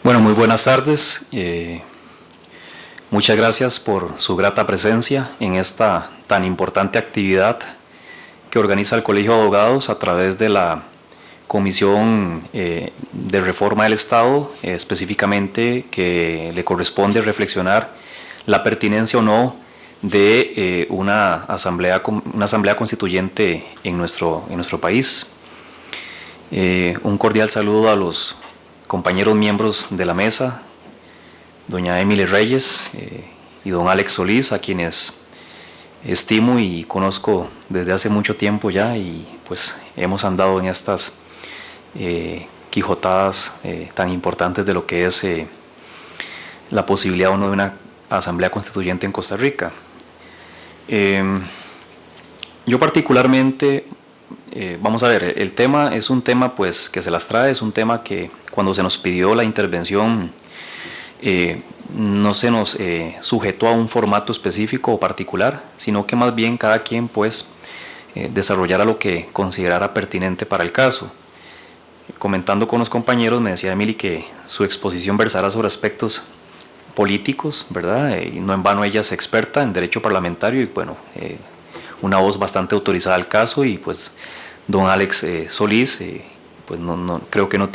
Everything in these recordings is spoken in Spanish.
Bueno, muy buenas tardes. Muchas gracias por su grata presencia en esta tan importante actividad que organiza el Colegio de Abogados a través de la Comisión de Reforma del Estado, específicamente que le corresponde reflexionar la pertinencia o no de una asamblea constituyente en nuestro país. Un cordial saludo a los compañeros miembros de la mesa, doña Emily Reyes y don Alex Solís, a quienes estimo y conozco desde hace mucho tiempo ya, y pues hemos andado en estas quijotadas tan importantes de lo que es la posibilidad o no de una asamblea constituyente en Costa Rica. Yo particularmente, vamos a ver, el tema es un tema pues que se las trae, es un tema que cuando se nos pidió la intervención no se nos sujetó a un formato específico o particular, sino que más bien cada quien pues desarrollara lo que considerara pertinente para el caso. Comentando con los compañeros me decía Emily que su exposición versará sobre aspectos políticos, ¿verdad? Y no en vano ella es experta en derecho parlamentario y bueno, una voz bastante autorizada al caso, y pues don Alex Solís, pues no creo que no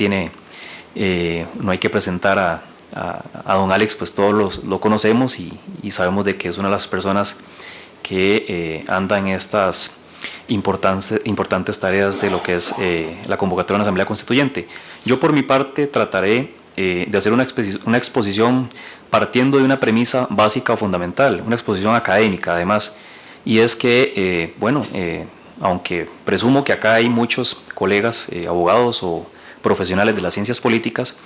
hay que presentar a don Alex, pues todos lo conocemos y sabemos de que es una de las personas que anda en estas importantes tareas de lo que es la convocatoria de una asamblea constituyente. Yo por mi parte trataré de hacer una exposición partiendo de una premisa básica o fundamental, una exposición académica además, y es que, aunque presumo que acá hay muchos colegas abogados o profesionales de las ciencias políticas,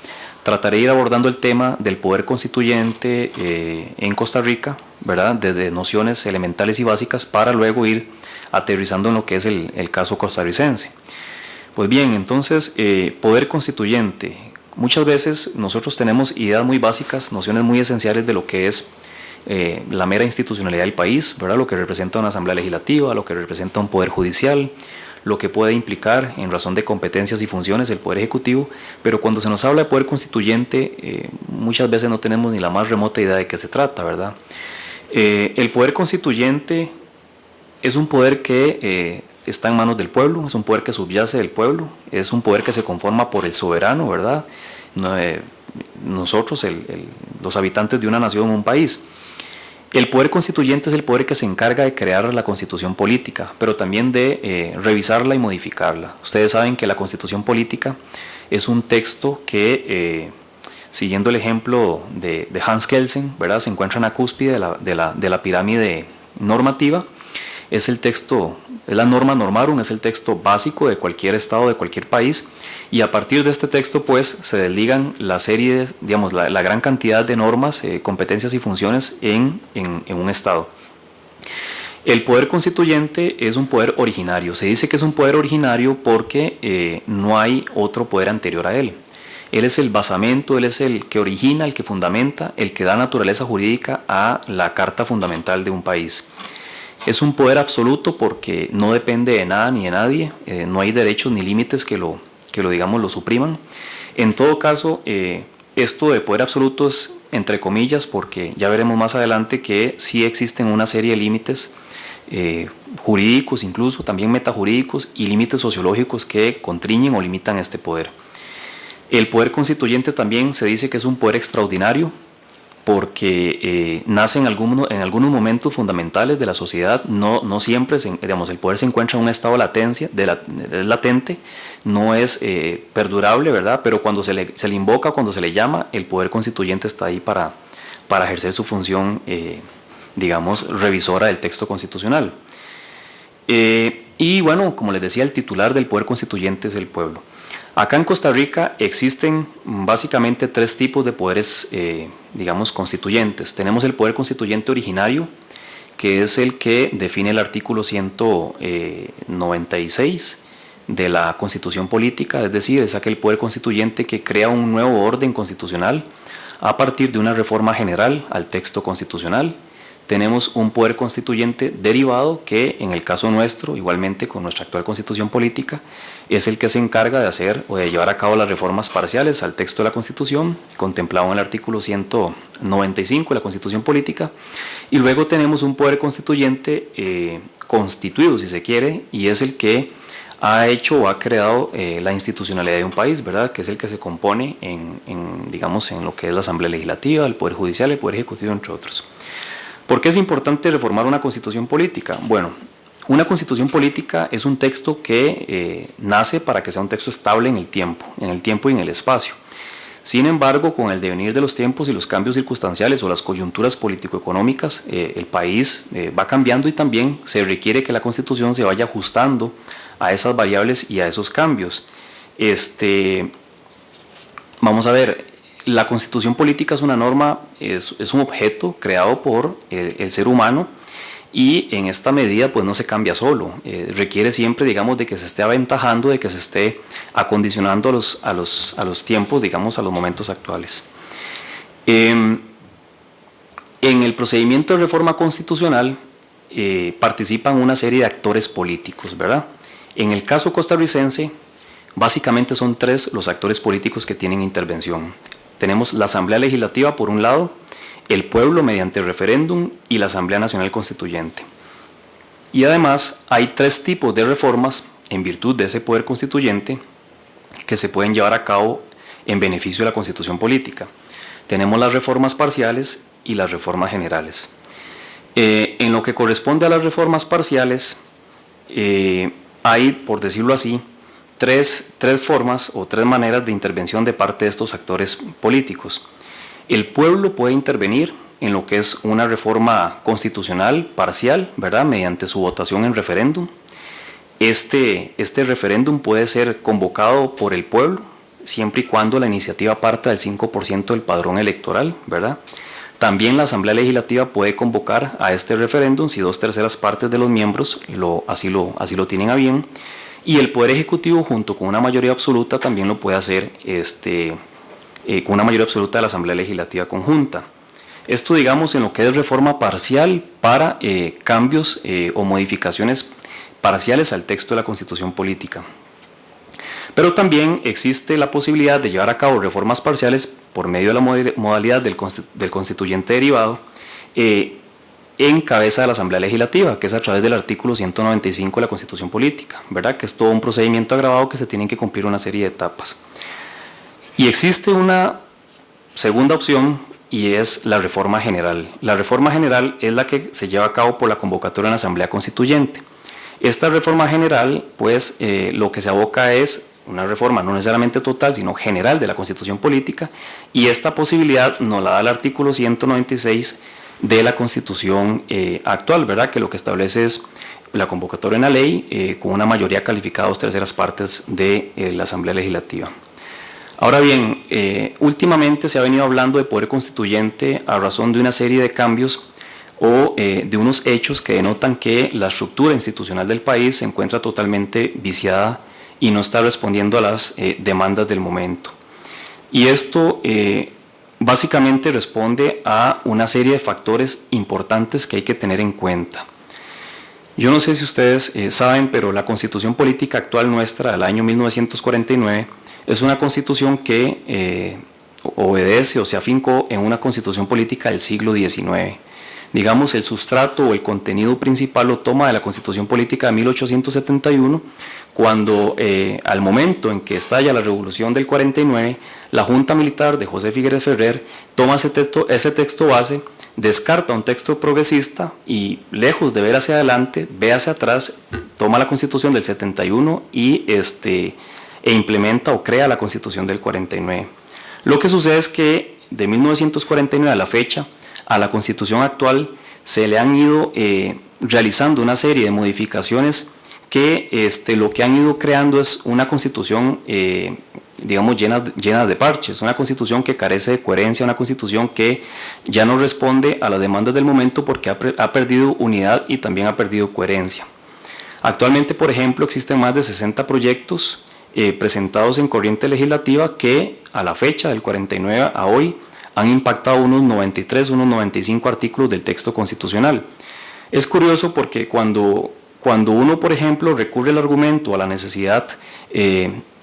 trataré de ir abordando el tema del poder constituyente en Costa Rica, ¿verdad? Desde nociones elementales y básicas para luego ir aterrizando en lo que es el caso costarricense. Pues bien, entonces, poder constituyente. Muchas veces nosotros tenemos ideas muy básicas, nociones muy esenciales de lo que es la mera institucionalidad del país, ¿verdad? Lo que representa una asamblea legislativa, lo que representa un poder judicial, lo que puede implicar en razón de competencias y funciones el poder ejecutivo, pero cuando se nos habla de poder constituyente muchas veces no tenemos ni la más remota idea de qué se trata, ¿verdad? El poder constituyente es un poder que está en manos del pueblo, es un poder que subyace del pueblo, es un poder que se conforma por el soberano, ¿verdad? Nosotros, los habitantes de una nación o un país. El poder constituyente es el poder que se encarga de crear la constitución política, pero también de revisarla y modificarla. Ustedes saben que la constitución política es un texto que, siguiendo el ejemplo de Hans Kelsen, ¿verdad?, se encuentra en la cúspide de la pirámide normativa. Es el texto, es la norma normarum, es el texto básico de cualquier estado, de cualquier país, y a partir de este texto pues se desligan la serie, digamos, la gran cantidad de normas, competencias y funciones en un estado. El poder constituyente es un poder originario. Se dice que es un poder originario porque no hay otro poder anterior a él. Él es el basamento, él es el que origina, el que fundamenta, el que da naturaleza jurídica a la carta fundamental de un país. Es un poder absoluto porque no depende de nada ni de nadie, no hay derechos ni límites que lo supriman. En todo caso, esto de poder absoluto es entre comillas, porque ya veremos más adelante que sí existen una serie de límites jurídicos, incluso también metajurídicos, y límites sociológicos que constriñen o limitan este poder. El poder constituyente también se dice que es un poder extraordinario, porque nace en algunos momentos fundamentales de la sociedad, no siempre, el poder se encuentra en un estado de latente, no es perdurable, ¿verdad? Pero cuando se le invoca, cuando se le llama, el poder constituyente está ahí para ejercer su función, revisora del texto constitucional. Y bueno, como les decía, el titular del poder constituyente es el pueblo. Acá en Costa Rica existen básicamente tres tipos de poderes, constituyentes. Tenemos el poder constituyente originario, que es el que define el artículo 196 de la Constitución Política, es decir, es aquel poder constituyente que crea un nuevo orden constitucional a partir de una reforma general al texto constitucional. tenemos un poder constituyente derivado que en el caso nuestro, igualmente con nuestra actual constitución política, es el que se encarga de hacer o de llevar a cabo las reformas parciales al texto de la Constitución, contemplado en el artículo 195 de la Constitución política, y luego tenemos un poder constituyente constituido, si se quiere, y es el que ha hecho o ha creado la institucionalidad de un país, ¿verdad? Que es el que se compone digamos, en lo que es la Asamblea Legislativa, el Poder Judicial, el Poder Ejecutivo, entre otros. ¿Por qué es importante reformar una constitución política? Bueno, una constitución política es un texto que nace para que sea un texto estable en el tiempo y en el espacio. Sin embargo, con el devenir de los tiempos y los cambios circunstanciales o las coyunturas político-económicas, el país va cambiando y también se requiere que la Constitución se vaya ajustando a esas variables y a esos cambios. Vamos a ver, la Constitución política es una norma, es un objeto creado por el ser humano, y en esta medida pues no se cambia solo, requiere siempre, digamos, de que se esté aventajando, de que se esté acondicionando a los tiempos, digamos, a los momentos actuales. En el procedimiento de reforma constitucional participan una serie de actores políticos, ¿verdad? En el caso costarricense, básicamente son 3 los actores políticos que tienen intervención. Tenemos la Asamblea Legislativa por un lado, el pueblo mediante referéndum y la Asamblea Nacional Constituyente. Y además hay 3 tipos de reformas en virtud de ese poder constituyente que se pueden llevar a cabo en beneficio de la Constitución política. Tenemos las reformas parciales y las reformas generales. En lo que corresponde a las reformas parciales, hay, por decirlo así, tres formas o 3 maneras de intervención de parte de estos actores políticos. El pueblo puede intervenir en lo que es una reforma constitucional parcial, ¿verdad?, mediante su votación en referéndum. Este referéndum puede ser convocado por el pueblo, siempre y cuando la iniciativa parta del 5% del padrón electoral, ¿verdad? También la Asamblea Legislativa puede convocar a este referéndum si 2/3 partes de los miembros así lo tienen a bien, y el Poder Ejecutivo, junto con una mayoría absoluta, también lo puede hacer con una mayoría absoluta de la Asamblea Legislativa Conjunta. Esto, digamos, en lo que es reforma parcial para cambios o modificaciones parciales al texto de la Constitución política. Pero también existe la posibilidad de llevar a cabo reformas parciales por medio de la modalidad del constituyente derivado en cabeza de la Asamblea Legislativa, que es a través del artículo 195 de la Constitución política, ¿verdad? Que es todo un procedimiento agravado que se tienen que cumplir una serie de etapas. Y existe una segunda opción, y es la reforma general. La reforma general es la que se lleva a cabo por la convocatoria en la Asamblea Constituyente. Esta reforma general, pues, lo que se aboca es una reforma no necesariamente total, sino general de la Constitución política, y esta posibilidad nos la da el artículo 196 de la Constitución actual, ¿verdad?, que lo que establece es la convocatoria en la ley con una mayoría calificada de 2/3 partes de la Asamblea Legislativa. Ahora bien, últimamente se ha venido hablando de poder constituyente a razón de una serie de cambios o de unos hechos que denotan que la estructura institucional del país se encuentra totalmente viciada y no está respondiendo a las demandas del momento. Y esto básicamente responde a una serie de factores importantes que hay que tener en cuenta. Yo no sé si ustedes saben, pero la Constitución política actual nuestra del año 1949 es una constitución que obedece o se afincó en una constitución política del siglo XIX. Digamos, el sustrato o el contenido principal lo toma de la Constitución política de 1871, cuando al momento en que estalla la Revolución del 49, la Junta Militar de José Figueres Ferrer toma ese texto base, descarta un texto progresista y, lejos de ver hacia adelante, ve hacia atrás, toma la Constitución del 71 e implementa o crea la Constitución del 49. Lo que sucede es que de 1949 a la fecha, a la Constitución actual se le han ido realizando una serie de modificaciones que lo que han ido creando es una Constitución, digamos, llena de parches, una Constitución que carece de coherencia, una Constitución que ya no responde a las demandas del momento porque ha perdido unidad y también ha perdido coherencia. Actualmente, por ejemplo, existen más de 60 proyectos presentados en corriente legislativa que a la fecha del 49 a hoy han impactado unos 93, unos 95 artículos del texto constitucional. Es curioso porque cuando uno, por ejemplo, recurre al argumento a la necesidad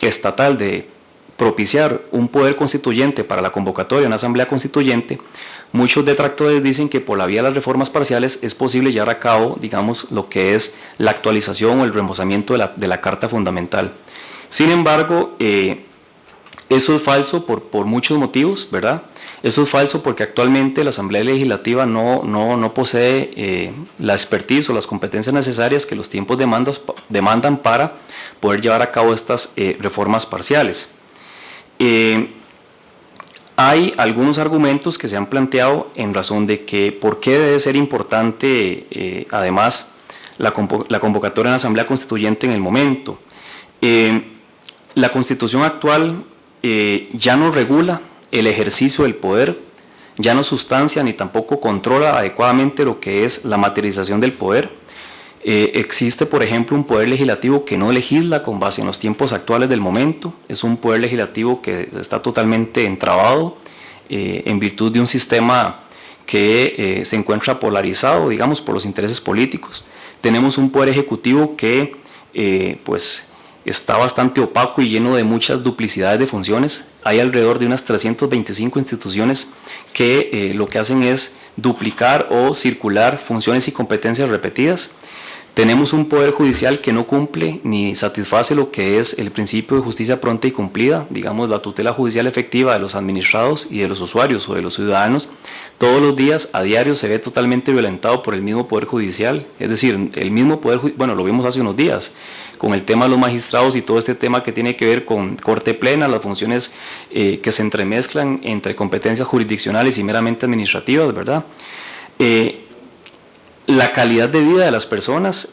estatal de propiciar un poder constituyente para la convocatoria de una asamblea constituyente, muchos detractores dicen que por la vía de las reformas parciales es posible llevar a cabo, digamos, lo que es la actualización o el remozamiento de la Carta Fundamental. Sin embargo, eso es falso por muchos motivos, ¿verdad? Eso es falso porque actualmente la Asamblea Legislativa no posee la expertise o las competencias necesarias que los tiempos demandan para poder llevar a cabo estas reformas parciales. Hay algunos argumentos que se han planteado en razón de que por qué debe ser importante además la convocatoria de la Asamblea Constituyente en el momento. La Constitución actual ya no regula el ejercicio del poder, ya no sustancia ni tampoco controla adecuadamente lo que es la materialización del poder. Existe, por ejemplo, un poder legislativo que no legisla con base en los tiempos actuales del momento, es un poder legislativo que está totalmente entrabado en virtud de un sistema que se encuentra polarizado, digamos, por los intereses políticos. Tenemos un poder ejecutivo que pues está bastante opaco y lleno de muchas duplicidades de funciones. Hay alrededor de unas 325 instituciones que lo que hacen es duplicar o circular funciones y competencias repetidas. Tenemos un poder judicial que no cumple ni satisface lo que es el principio de justicia pronta y cumplida, digamos la tutela judicial efectiva de los administrados y de los usuarios o de los ciudadanos. Todos los días, a diario, se ve totalmente violentado por el mismo poder judicial, es decir, el mismo poder, bueno, lo vimos hace unos días, con el tema de los magistrados y todo este tema que tiene que ver con corte plena, las funciones que se entremezclan entre competencias jurisdiccionales y meramente administrativas, ¿verdad? La calidad de vida de las personas,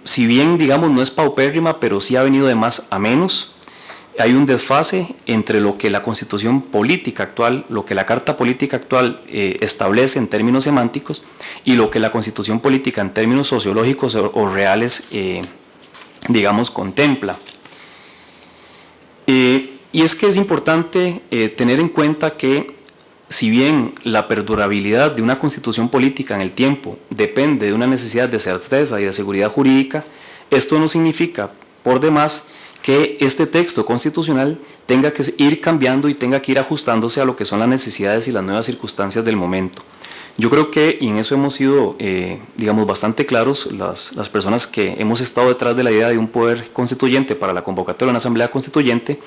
si bien, digamos, no es paupérrima, pero sí ha venido de más a menos. Hay un desfase entre lo que la Constitución política actual, lo que la Carta Política actual establece en términos semánticos y lo que la Constitución política en términos sociológicos o reales, digamos, contempla. Y es que es importante tener en cuenta que si bien la perdurabilidad de una constitución política en el tiempo depende de una necesidad de certeza y de seguridad jurídica, esto no significa, por demás, que este texto constitucional tenga que ir cambiando y tenga que ir ajustándose a lo que son las necesidades y las nuevas circunstancias del momento. Yo creo que, y en eso hemos sido, digamos, bastante claros las personas que hemos estado detrás de la idea de un poder constituyente para la convocatoria de una asamblea constituyente,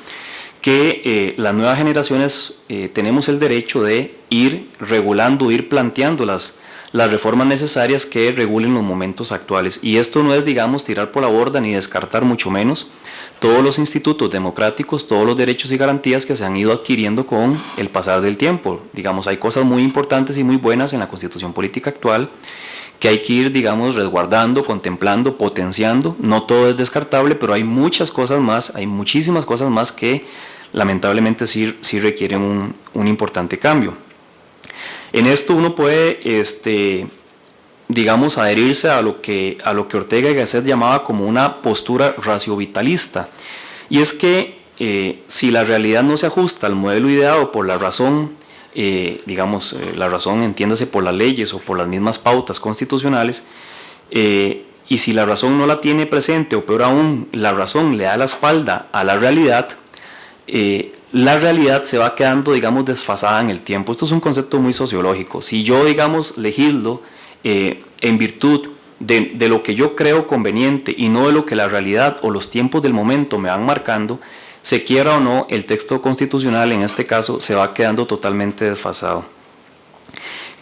que las nuevas generaciones tenemos el derecho de ir regulando, ir planteando las reformas necesarias que regulen los momentos actuales. Y esto no es, digamos, tirar por la borda ni descartar, mucho menos todos los institutos democráticos, todos los derechos y garantías que se han ido adquiriendo con el pasar del tiempo. Digamos, hay cosas muy importantes y muy buenas en la Constitución política actual que hay que ir, digamos, resguardando, contemplando, potenciando. No todo es descartable, pero hay muchas cosas más, hay muchísimas cosas más que lamentablemente sí requieren un importante cambio. En esto uno puede, digamos, adherirse a lo que Ortega y Gasset llamaba como una postura raciovitalista. Y es que si la realidad no se ajusta al modelo ideado por la razón, digamos, la razón entiéndase por las leyes o por las mismas pautas constitucionales, y si la razón no la tiene presente, o peor aún, la razón le da la espalda a la realidad se va quedando, digamos, desfasada en el tiempo. Esto es un concepto muy sociológico. Si yo, digamos, legislo en virtud de lo que yo creo conveniente y no de lo que la realidad o los tiempos del momento me van marcando, se quiera o no, el texto constitucional en este caso se va quedando totalmente desfasado.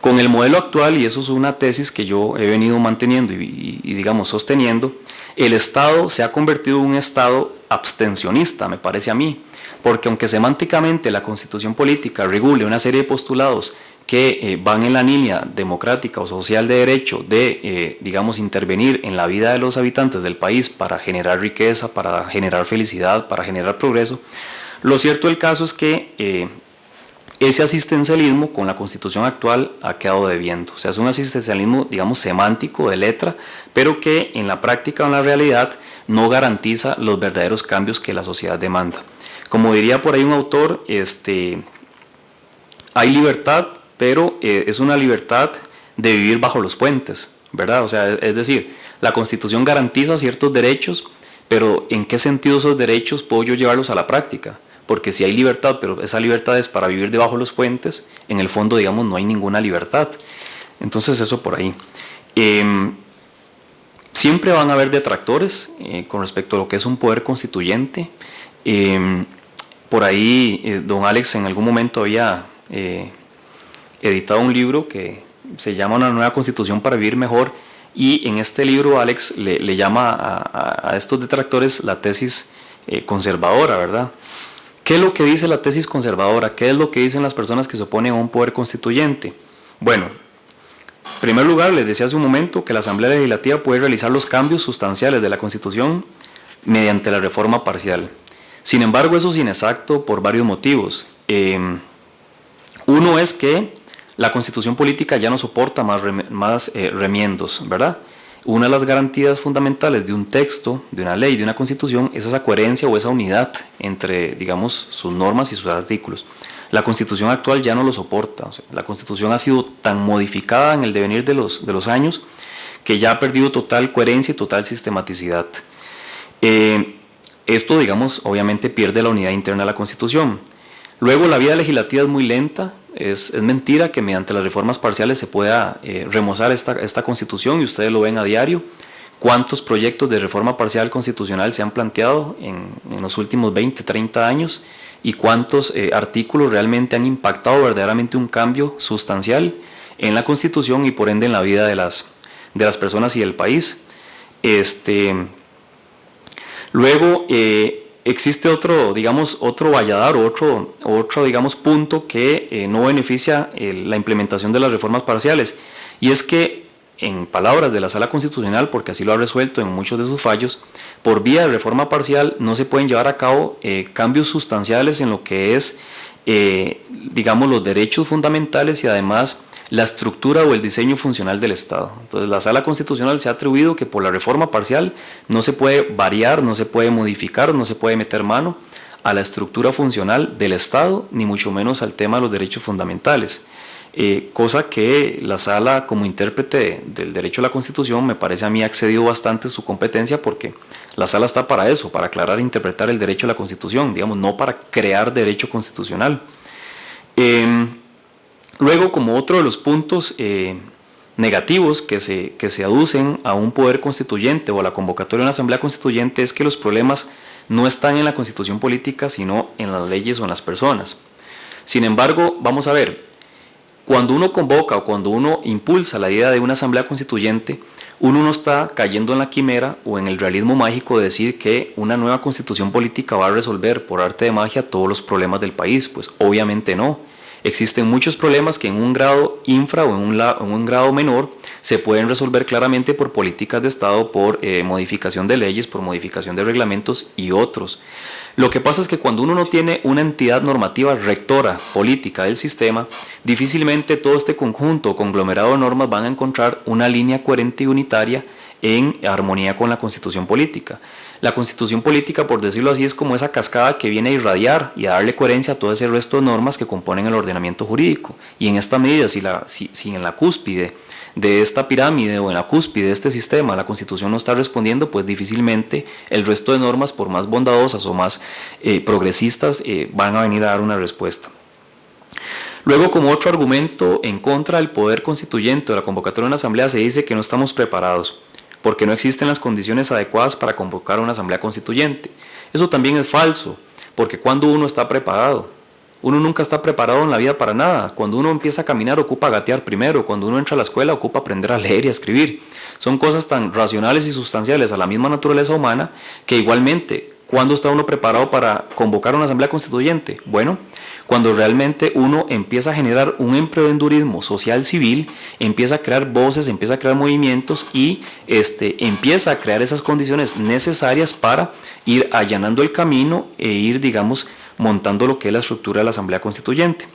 Con el modelo actual, y eso es una tesis que yo he venido manteniendo y digamos sosteniendo, el Estado se ha convertido en un Estado abstencionista, me parece a mí, porque aunque semánticamente la Constitución política regule una serie de postulados que van en la línea democrática o social de derecho de, digamos, intervenir en la vida de los habitantes del país para generar riqueza, para generar felicidad, para generar progreso, lo cierto del caso es que ese asistencialismo con la Constitución actual ha quedado debiendo. O sea, es un asistencialismo, digamos, semántico, de letra, pero que en la práctica o en la realidad no garantiza los verdaderos cambios que la sociedad demanda. Como diría por ahí un autor, hay libertad, pero es una libertad de vivir bajo los puentes, ¿verdad? O sea, es decir, la Constitución garantiza ciertos derechos, pero ¿en qué sentido esos derechos puedo yo llevarlos a la práctica? Porque si hay libertad, pero esa libertad es para vivir debajo de los puentes, en el fondo, digamos, no hay ninguna libertad. Entonces, eso por ahí. Siempre van a haber detractores con respecto a lo que es un poder constituyente. Por ahí, don Alex en algún momento había editado un libro que se llama Una nueva constitución para vivir mejor, y en este libro Alex le llama a estos detractores la tesis conservadora, ¿verdad? ¿Qué es lo que dice la tesis conservadora? ¿Qué es lo que dicen las personas que se oponen a un poder constituyente? Bueno, en primer lugar, les decía hace un momento que la Asamblea Legislativa puede realizar los cambios sustanciales de la Constitución mediante la reforma parcial. Sin embargo, eso es inexacto por varios motivos. Uno es que la Constitución política ya no soporta más remiendos, ¿verdad? Una de las garantías fundamentales de un texto, de una ley, de una Constitución, es esa coherencia o esa unidad entre, digamos, sus normas y sus artículos. La Constitución actual ya no lo soporta. O sea, la Constitución ha sido tan modificada en el devenir de los años que ya ha perdido total coherencia y total sistematicidad. Esto, digamos, obviamente pierde la unidad interna de la Constitución. Luego, la vida legislativa es muy lenta. Es mentira que mediante las reformas parciales se pueda remozar esta Constitución, y ustedes lo ven a diario. ¿Cuántos proyectos de reforma parcial constitucional se han planteado en los últimos 20, 30 años? ¿Y cuántos artículos realmente han impactado verdaderamente un cambio sustancial en la Constitución y por ende en la vida de las personas y del país? Luego, existe otro valladar o otro digamos, punto que no beneficia la implementación de las reformas parciales, y es que, en palabras de la Sala Constitucional, porque así lo ha resuelto en muchos de sus fallos, por vía de reforma parcial no se pueden llevar a cabo cambios sustanciales en lo que es, digamos, los derechos fundamentales y además la estructura o el diseño funcional del Estado. Entonces, la Sala Constitucional se ha atribuido que por la reforma parcial no se puede variar, no se puede modificar, no se puede meter mano a la estructura funcional del Estado, ni mucho menos al tema de los derechos fundamentales. Cosa que la Sala, como intérprete del derecho a la Constitución, me parece a mí ha excedido bastante su competencia, porque la Sala está para eso, para aclarar e interpretar el derecho a la Constitución, digamos, no para crear derecho constitucional. Luego, como otro de los puntos negativos que se aducen a un poder constituyente o a la convocatoria de una asamblea constituyente, es que los problemas no están en la constitución política, sino en las leyes o en las personas. Sin embargo, vamos a ver, cuando uno convoca o cuando uno impulsa la idea de una asamblea constituyente, uno no está cayendo en la quimera o en el realismo mágico de decir que una nueva constitución política va a resolver por arte de magia todos los problemas del país. Pues obviamente no. Existen muchos problemas que en un grado infra o en un grado menor se pueden resolver claramente por políticas de Estado, por modificación de leyes, por modificación de reglamentos y otros. Lo que pasa es que cuando uno no tiene una entidad normativa rectora política del sistema, difícilmente todo este conjunto o conglomerado de normas van a encontrar una línea coherente y unitaria en armonía con la constitución política. La constitución política, por decirlo así, es como esa cascada que viene a irradiar y a darle coherencia a todo ese resto de normas que componen el ordenamiento jurídico. Y en esta medida, si en la cúspide de esta pirámide o en la cúspide de este sistema la Constitución no está respondiendo, pues difícilmente el resto de normas, por más bondadosas o más progresistas, van a venir a dar una respuesta. Luego, como otro argumento en contra del poder constituyente o la convocatoria de una asamblea, se dice que no estamos preparados, porque no existen las condiciones adecuadas para convocar una asamblea constituyente. Eso también es falso, porque cuando uno está preparado, uno nunca está preparado en la vida para nada. Cuando uno empieza a caminar, ocupa gatear primero. Cuando uno entra a la escuela, ocupa aprender a leer y a escribir. Son cosas tan racionales y sustanciales a la misma naturaleza humana que igualmente, ¿cuándo está uno preparado para convocar una asamblea constituyente? Bueno, cuando realmente uno empieza a generar un emprendedurismo social civil, empieza a crear voces, empieza a crear movimientos y empieza a crear esas condiciones necesarias para ir allanando el camino e ir, digamos, montando lo que es la estructura de la Asamblea Constituyente.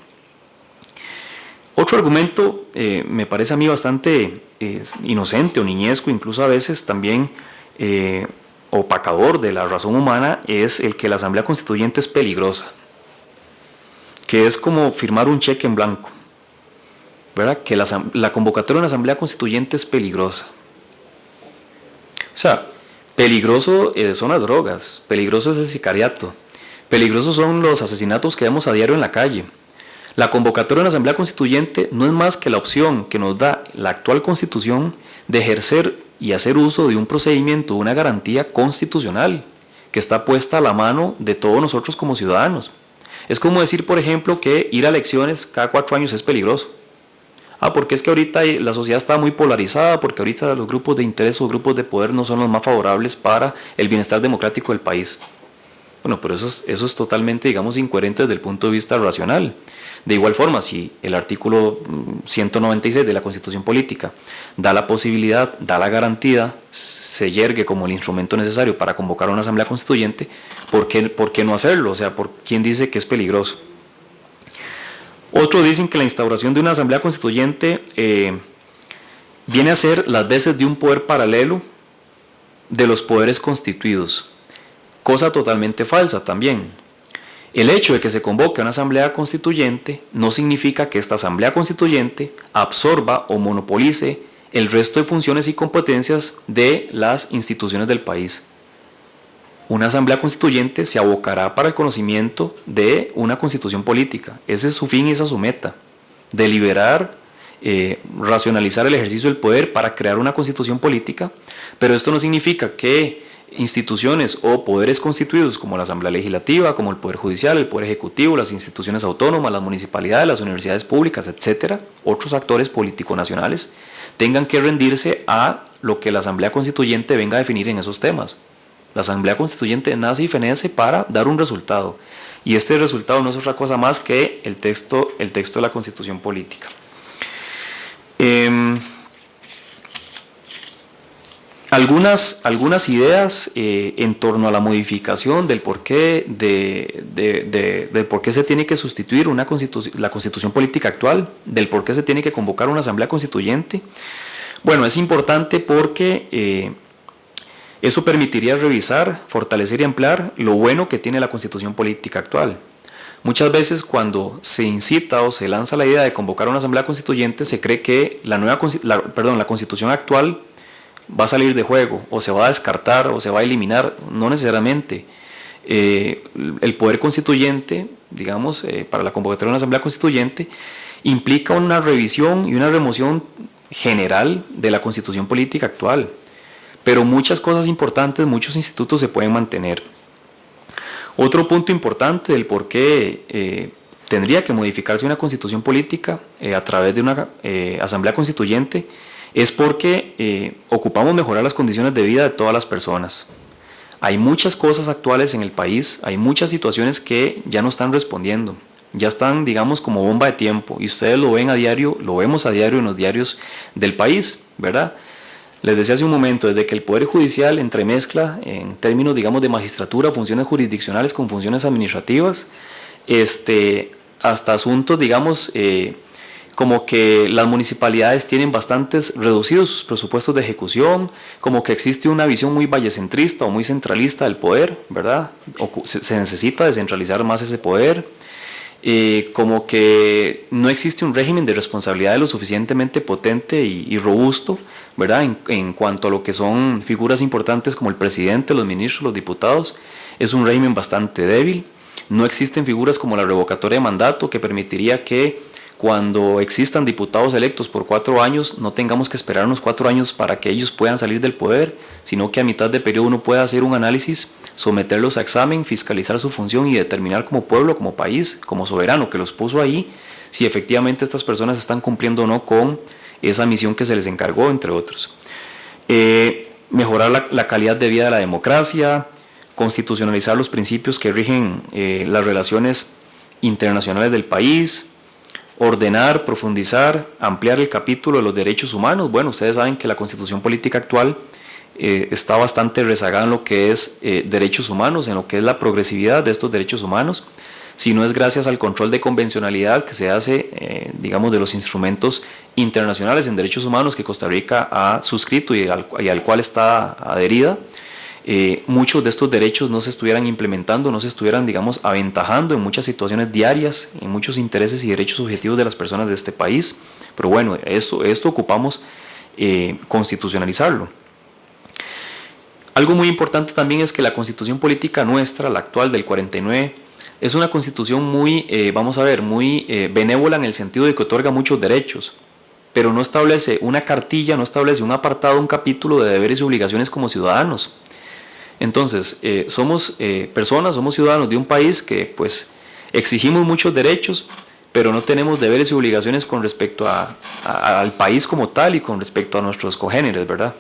Otro argumento me parece a mí bastante inocente o niñesco, incluso a veces también opacador de la razón humana, es el que la Asamblea Constituyente es peligrosa. que es como firmar un cheque en blanco, ¿verdad? Que la convocatoria de una asamblea constituyente es peligrosa. O sea, peligroso son las drogas, peligroso es el sicariato, peligrosos son los asesinatos que vemos a diario en la calle. La convocatoria de una asamblea constituyente no es más que la opción que nos da la actual constitución de ejercer y hacer uso de un procedimiento, de una garantía constitucional que está puesta a la mano de todos nosotros como ciudadanos. Es como decir, por ejemplo, que ir a elecciones cada 4 años es peligroso. Porque es que ahorita la sociedad está muy polarizada, porque ahorita los grupos de interés o grupos de poder no son los más favorables para el bienestar democrático del país. Bueno, pero eso es totalmente, digamos, incoherente desde el punto de vista racional. De igual forma, si el artículo 196 de la Constitución Política da la posibilidad, da la garantía, se yergue como el instrumento necesario para convocar a una asamblea constituyente, ¿por qué no hacerlo? O sea, ¿quién dice que es peligroso? Otros dicen que la instauración de una asamblea constituyente viene a ser las veces de un poder paralelo de los poderes constituidos, cosa totalmente falsa también. El hecho de que se convoque una asamblea constituyente no significa que esta asamblea constituyente absorba o monopolice el resto de funciones y competencias de las instituciones del país. Una asamblea constituyente se abocará para el conocimiento de una constitución política. Ese es su fin y esa es su meta. Deliberar, racionalizar el ejercicio del poder para crear una constitución política, pero esto no significa que instituciones o poderes constituidos como la Asamblea Legislativa, como el Poder Judicial, el Poder Ejecutivo, las instituciones autónomas, las municipalidades, las universidades públicas, etcétera, otros actores político-nacionales, tengan que rendirse a lo que la Asamblea Constituyente venga a definir en esos temas. La Asamblea Constituyente nace y fenece para dar un resultado, y este resultado no es otra cosa más que el texto de la Constitución Política. Algunas ideas en torno a la modificación del por qué del por qué se tiene que sustituir la Constitución Política actual, del por qué se tiene que convocar una Asamblea Constituyente. Bueno, es importante porque eso permitiría revisar, fortalecer y ampliar lo bueno que tiene la Constitución Política actual. Muchas veces cuando se incita o se lanza la idea de convocar una Asamblea Constituyente, se cree que la Constitución actual va a salir de juego, o se va a descartar, o se va a eliminar. No necesariamente. El poder constituyente, digamos, para la convocatoria de una Asamblea Constituyente, implica una revisión y una remoción general de la Constitución Política actual. Pero muchas cosas importantes, muchos institutos se pueden mantener. Otro punto importante del por qué tendría que modificarse una Constitución Política a través de una Asamblea Constituyente es porque ocupamos mejorar las condiciones de vida de todas las personas. Hay muchas cosas actuales en el país, hay muchas situaciones que ya no están respondiendo, ya están, digamos, como bomba de tiempo, y ustedes lo ven a diario, lo vemos a diario en los diarios del país, ¿verdad? Les decía hace un momento, desde que el Poder Judicial entremezcla en términos, digamos, de magistratura, funciones jurisdiccionales con funciones administrativas, hasta asuntos, digamos, como que las municipalidades tienen bastantes reducidos sus presupuestos de ejecución, como que existe una visión muy vallecentrista o muy centralista del poder, ¿verdad? Se necesita descentralizar más ese poder, como que no existe un régimen de responsabilidad lo suficientemente potente y robusto, ¿verdad? En cuanto a lo que son figuras importantes como el presidente, los ministros, los diputados, es un régimen bastante débil. No existen figuras como la revocatoria de mandato, que permitiría que cuando existan diputados electos por 4 años, no tengamos que esperar unos 4 años para que ellos puedan salir del poder, sino que a mitad de periodo uno pueda hacer un análisis, someterlos a examen, fiscalizar su función y determinar como pueblo, como país, como soberano que los puso ahí, si efectivamente estas personas están cumpliendo o no con esa misión que se les encargó, entre otros. Mejorar la calidad de vida de la democracia, constitucionalizar los principios que rigen las relaciones internacionales del país, ordenar, profundizar, ampliar el capítulo de los derechos humanos. Bueno, ustedes saben que la Constitución Política actual está bastante rezagada en lo que es derechos humanos, en lo que es la progresividad de estos derechos humanos, si no es gracias al control de convencionalidad que se hace, digamos, de los instrumentos internacionales en derechos humanos que Costa Rica ha suscrito y al cual está adherida. muchos de estos derechos no se estuvieran implementando, no se estuvieran, digamos, aventajando en muchas situaciones diarias, en muchos intereses y derechos subjetivos de las personas de este país. Pero bueno, esto ocupamos constitucionalizarlo. Algo muy importante también es que la constitución política nuestra, la actual del 49, es una constitución muy, muy benévola en el sentido de que otorga muchos derechos, pero no establece una cartilla, no establece un apartado, un capítulo de deberes y obligaciones como ciudadanos. Entonces, somos personas, somos ciudadanos de un país que pues exigimos muchos derechos, pero no tenemos deberes y obligaciones con respecto al país como tal y con respecto a nuestros congéneres, ¿verdad?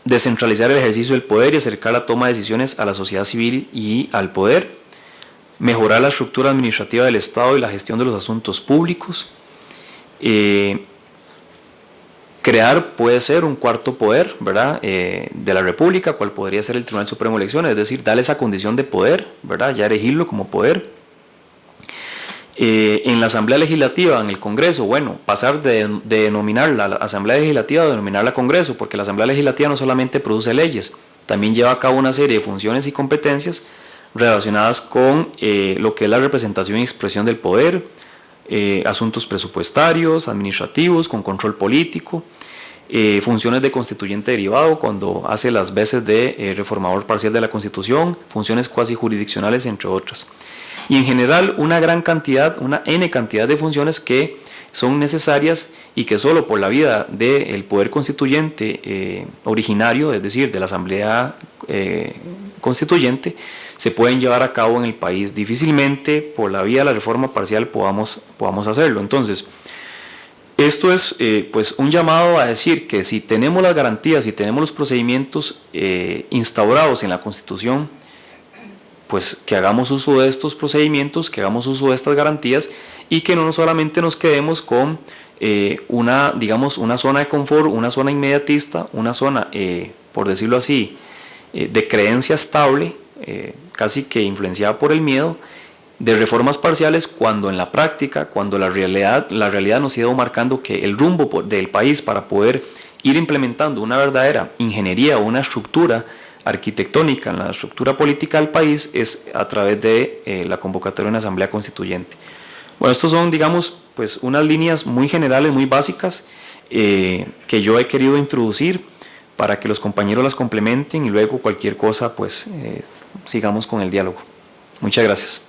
Descentralizar el ejercicio del poder y acercar la toma de decisiones a la sociedad civil y al poder, mejorar la estructura administrativa del Estado y la gestión de los asuntos públicos, crear puede ser un cuarto poder, ¿verdad? De la República, cual podría ser el Tribunal Supremo de Elecciones, es decir, darle esa condición de poder, ¿verdad? Ya elegirlo como poder. En la Asamblea Legislativa, en el Congreso, bueno, pasar de denominar la Asamblea Legislativa a denominarla Congreso, porque la Asamblea Legislativa no solamente produce leyes, también lleva a cabo una serie de funciones y competencias relacionadas con lo que es la representación y expresión del poder, asuntos presupuestarios, administrativos, con control político, funciones de constituyente derivado cuando hace las veces de reformador parcial de la Constitución, funciones cuasi jurisdiccionales, entre otras. Y en general una gran cantidad, una N cantidad de funciones que son necesarias y que solo por la vía del poder constituyente originario, es decir, de la Asamblea Constituyente, se pueden llevar a cabo en el país. Difícilmente por la vía de la reforma parcial podamos hacerlo. Entonces, esto es pues un llamado a decir que si tenemos las garantías, si tenemos los procedimientos instaurados en la Constitución, pues que hagamos uso de estos procedimientos, que hagamos uso de estas garantías y que no solamente nos quedemos con una zona de confort, una zona inmediatista, una zona, por decirlo así, de creencia estable, casi que influenciada por el miedo, de reformas parciales, cuando en la práctica, cuando la realidad nos ha ido marcando que el rumbo del país para poder ir implementando una verdadera ingeniería o una estructura arquitectónica en la estructura política del país es a través de la convocatoria de una asamblea constituyente. Bueno, estos son, digamos, pues unas líneas muy generales, muy básicas que yo he querido introducir para que los compañeros las complementen y luego cualquier cosa, pues sigamos con el diálogo. Muchas gracias.